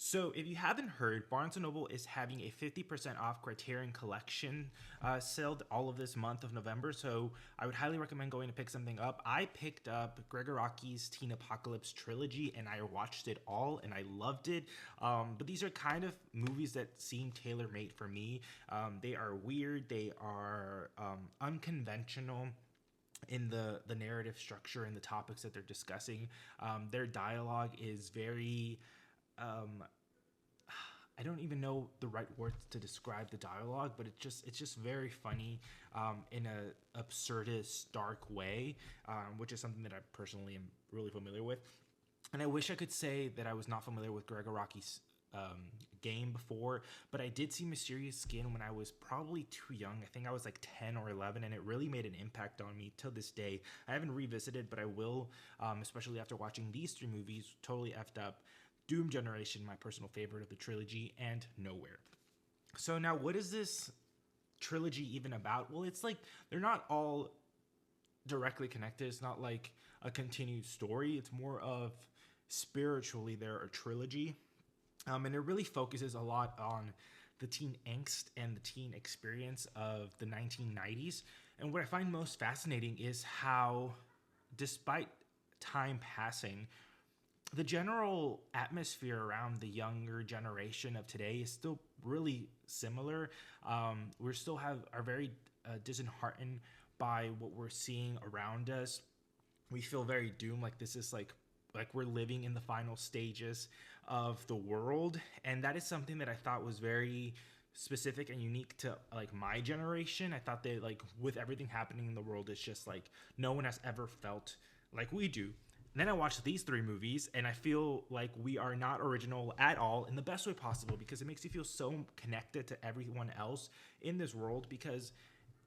So, if you haven't heard, Barnes & Noble is having a 50% off Criterion Collection sale all of this month of November, so I would highly recommend going to pick something up. I picked up Gregg Araki's Teen Apocalypse trilogy, and I watched it all, and I loved it. But these are kind of movies that seem tailor-made for me. They are weird, they are unconventional in the narrative structure and the topics that they're discussing. Their dialogue is very I don't even know the right words to describe the dialogue, but it's just very funny in a absurdist, dark way, which is something that I personally am really familiar with. And I wish I could say that I was not familiar with Gregg Araki's game before, but I did see Mysterious Skin when I was probably too young. I think I was like 10 or 11, and it really made an impact on me till this day. I haven't revisited, but I will, especially after watching these three movies, Totally Effed Up, Doom Generation, my personal favorite of the trilogy, and Nowhere. So now, what is this trilogy even about? Well, it's like they're not all directly connected. It's not like a continued story. It's more of spiritually they're a trilogy. And it really focuses a lot on the teen angst and the teen experience of the 1990s. And what I find most fascinating is how, despite time passing, the general atmosphere around the younger generation of today is still really similar. We still are very disheartened by what we're seeing around us. We feel very doomed, like this is like we're living in the final stages of the world, and that is something that I thought was very specific and unique to like my generation. I thought that like with everything happening in the world, it's just like no one has ever felt like we do. And then I watched these three movies, and I feel like we are not original at all in the best way possible, because it makes you feel so connected to everyone else in this world, because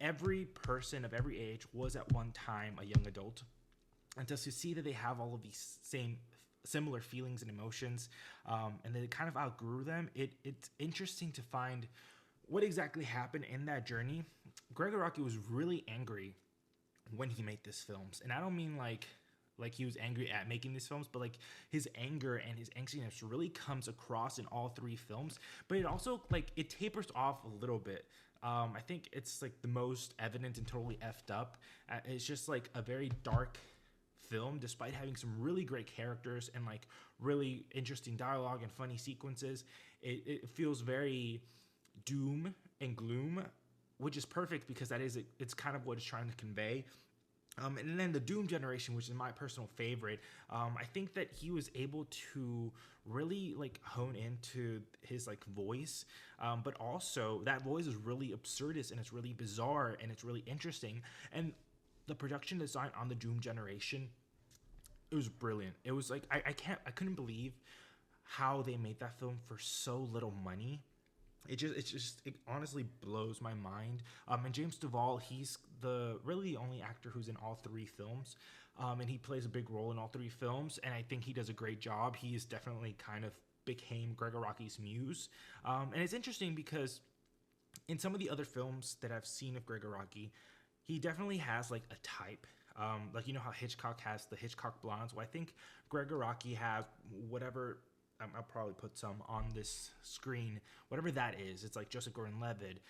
every person of every age was at one time a young adult. And just to see that they have all of these similar feelings and emotions, and they kind of outgrew them, it's interesting to find what exactly happened in that journey. Gregg Araki was really angry when he made these films, and I don't mean like he was angry at making these films, but like his anger and his angstiness really comes across in all three films. But it also like it tapers off a little bit. I think it's like the most evident and totally effed up. It's just like a very dark film, despite having some really great characters and like really interesting dialogue and funny sequences. It feels very doom and gloom, which is perfect because it's kind of what it's trying to convey. And then the Doom Generation, which is my personal favorite, I think that he was able to really like hone into his like voice, but also that voice is really absurdist and it's really bizarre and it's really interesting. And the production design on the Doom Generation, it was brilliant. It was like I couldn't believe how they made that film for so little money. It honestly blows my mind. And James Duvall, he's the only actor who's in all three films, and he plays a big role in all three films. And I think he does a great job. He is definitely kind of became Gregg Araki's muse. And it's interesting because in some of the other films that I've seen of Gregg Araki, he definitely has like a type. Like you know how Hitchcock has the Hitchcock blondes. Well, I think Gregg Araki has whatever. I'll probably put some on this screen. Whatever that is, it's like Joseph Gordon-Levitt,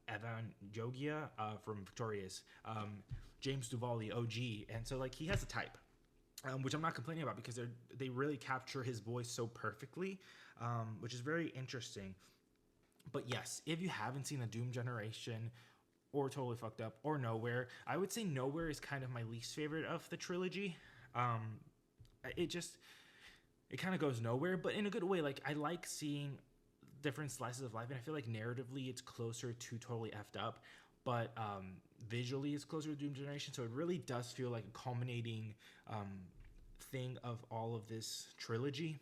Evan Jogia from Victorious, James Duvall, the OG, and so like he has a type, which I'm not complaining about because they really capture his voice so perfectly, which is very interesting. But yes, if you haven't seen the Doom Generation or Totally Fucked Up or Nowhere, I would say Nowhere is kind of my least favorite of the trilogy. It kind of goes nowhere, but in a good way. Like I like seeing different slices of life, and I feel like narratively it's closer to Totally Effed Up, but visually it's closer to Doom Generation. So it really does feel like a culminating thing of all of this trilogy.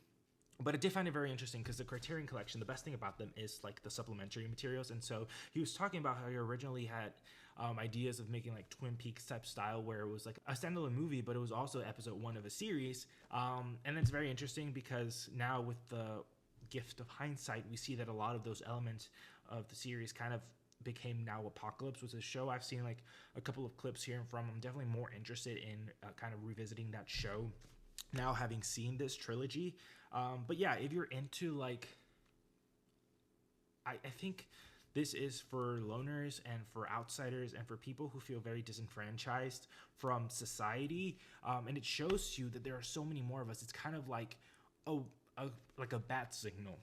But I did find it very interesting because the Criterion Collection, the best thing about them is like the supplementary materials. And so he was talking about how he originally had ideas of making like Twin Peaks type style, where it was like a standalone movie, but it was also episode one of a series. And it's very interesting because now with the gift of hindsight, we see that a lot of those elements of the series kind of became now Apocalypse, was a show. I've seen like a couple of clips here and from. I'm definitely more interested in kind of revisiting that show now, having seen this trilogy. But yeah, if you're into like, I think this is for loners and for outsiders and for people who feel very disenfranchised from society. And it shows you that there are so many more of us. It's kind of like a, like a bat signal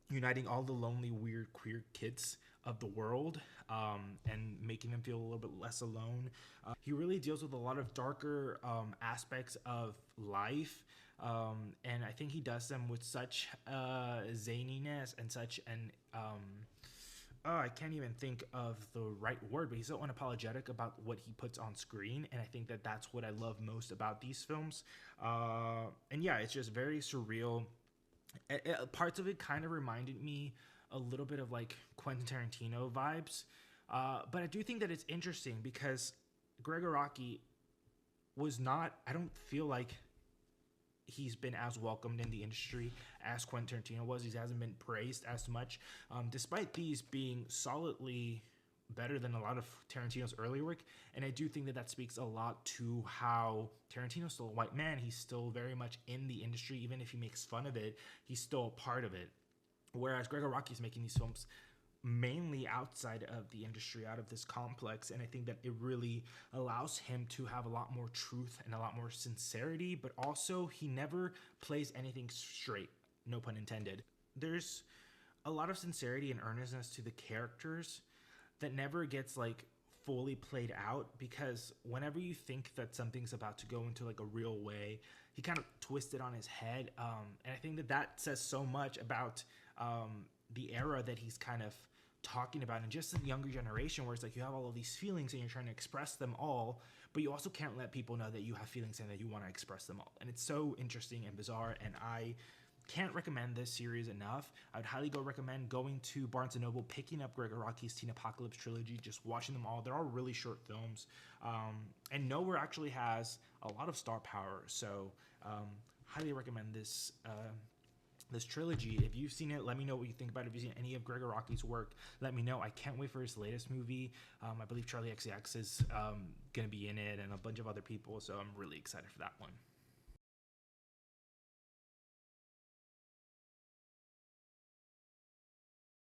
uniting all the lonely, weird, queer kids of the world, and making them feel a little bit less alone. He really deals with a lot of darker aspects of life. And I think he does them with such zaniness and such an I can't even think of the right word, but he's so unapologetic about what he puts on screen, and I think that that's what I love most about these films. And yeah, it's just very surreal. Parts of it kind of reminded me a little bit of like Quentin Tarantino vibes, but I do think that it's interesting because Gregg Araki was not. I don't feel like he's been as welcomed in the industry as Quentin Tarantino was. He hasn't been praised as much, despite these being solidly better than a lot of Tarantino's early work. And I do think that that speaks a lot to how Tarantino's still a white man. He's still very much in the industry. Even if he makes fun of it, he's still a part of it. Whereas Gregg Araki is making these films mainly outside of the industry, out of this complex, and I think that it really allows him to have a lot more truth and a lot more sincerity, but also he never plays anything straight, no pun intended. There's a lot of sincerity and earnestness to the characters that never gets like fully played out, because whenever you think that something's about to go into like a real way, he kind of twists it on his head, and I think that that says so much about the era that he's kind of talking about, and just the younger generation, where it's like you have all of these feelings and you're trying to express them all, but you also can't let people know that you have feelings and that you want to express them all. And it's so interesting and bizarre, and I can't recommend this series enough. I would highly recommend going to Barnes & Noble, picking up Gregg Araki's Teen Apocalypse trilogy, just watching them all. They're all really short films, and Nowhere actually has a lot of star power, so highly recommend this this trilogy. If you've seen it, let me know what you think about it. If you've seen any of Gregg Araki's work, let me know. I can't wait for his latest movie. I believe Charlie XCX is going to be in it, and a bunch of other people, so I'm really excited for that one.